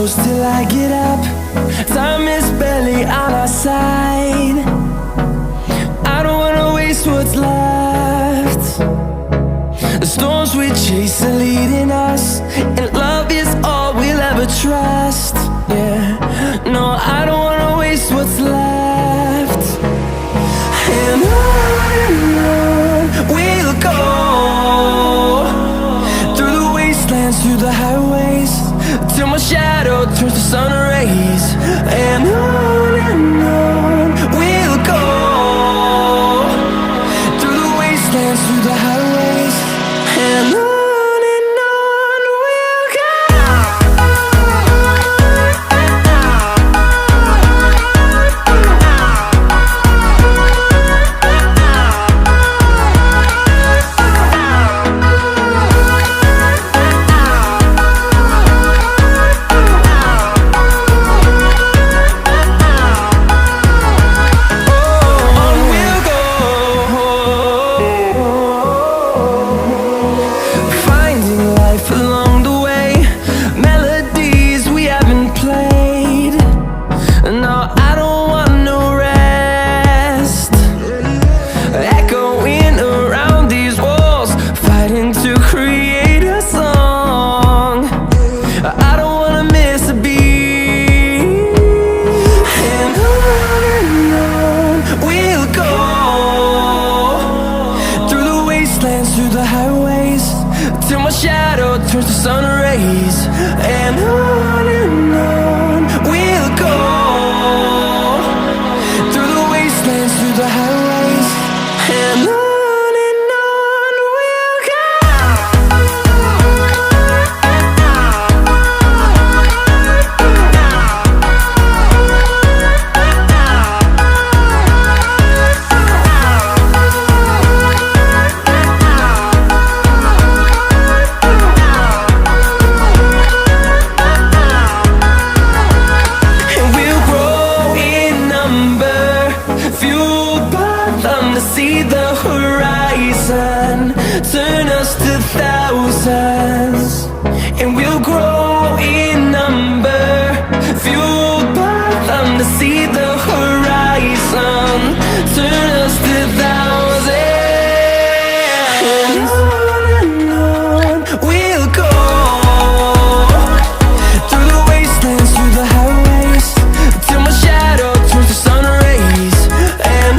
close till I get up. Time is barely on our side. I don't wanna waste what's left. The storms we chase are leading us, and love is all we'll ever trust. Yeah, no, I don't wanna waste what's left. And on we'll go, through the wastelands, through the highways, till my shadow turns to sun rays. And on we'll go, through the wastelands, through the highways, and on we'll go. Through the highways, till my shadow turns to sun rays. And on we'll go, through the wastelands, through the highways, and on we'll go. See the horizon, turn us to thousands, and we'll grow in number, fueled by them. To see the horizon, turn us to thousands, and on we'll go, through the wastelands, through the highways, till my shadow turns to sun rays. And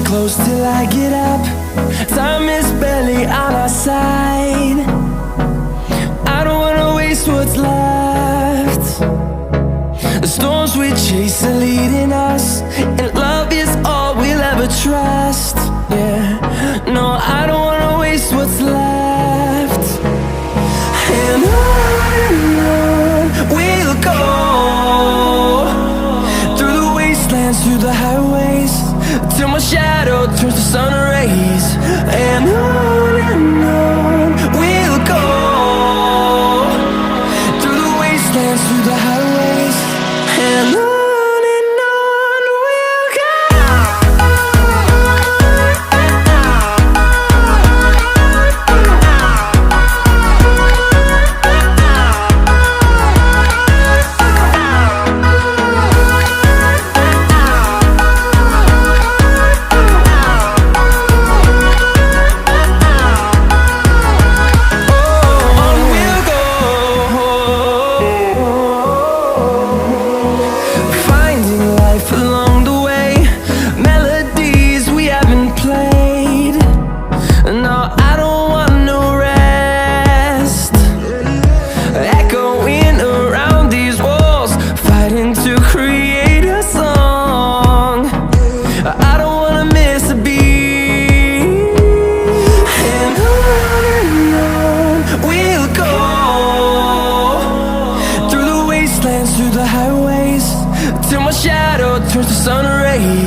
close till I get up. Time is barely on our side. I don't wanna waste what's left. The storms we chase are leading us, and love is all we'll ever trust. Yeah, no, I don't wanna waste what's left. And on we'll go, through the wastelands, through the highways, till my shadow turns to sun rays. And on we'll go, through the wastelands, through the highways, and on.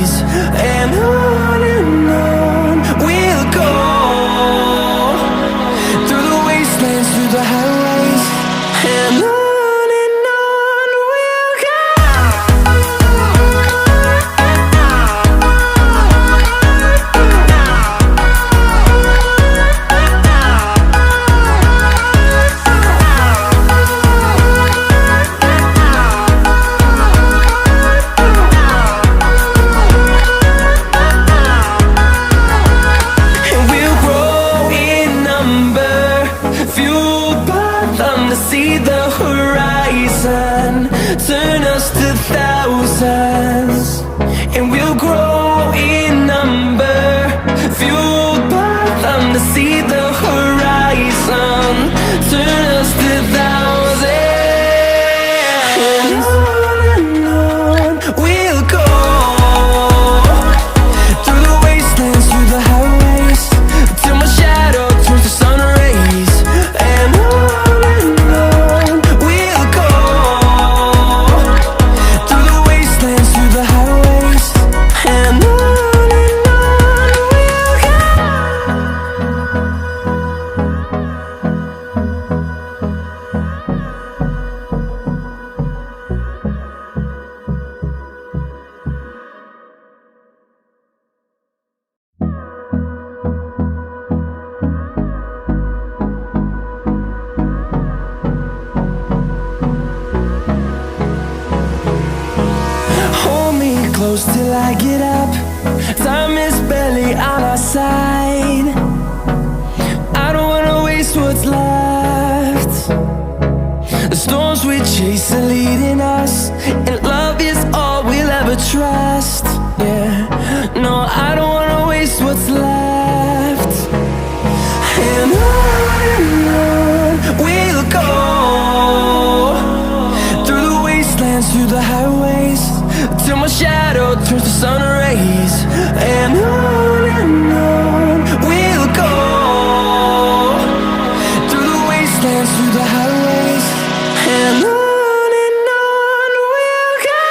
rays, and on we'll go. Through the wastelands, through the highways, and on we'll go. And we'll grow in number, fueled by them to see the horizon, turn us to thousands. And we'll grow in number, fueled by them to see the horizon, turn us to thousands. And on we'll go. Through the wastelands, through the highways, till my shadow turns to sun rays, and on we'll go. Through the wastelands, through the highways, and on we'll go. Hold me close till I get up. Time is barely on our side. I don't wanna waste what's left. The storms we chase are leading us, and love is all we'll ever trust. Yeah, no, I don't wanna waste what's left. And on we'll go. Through the wastelands, through the highways, till my shadow turns to sun rays, and on we'll go. Through the wastelands, through the highways, and on we'll go.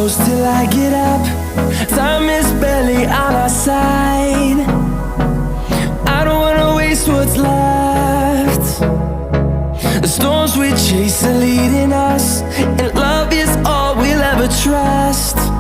close till I get up. Time is barely on our side. I don't wanna waste what's left. The storms we chase are leading us, and love is all we'll ever trust.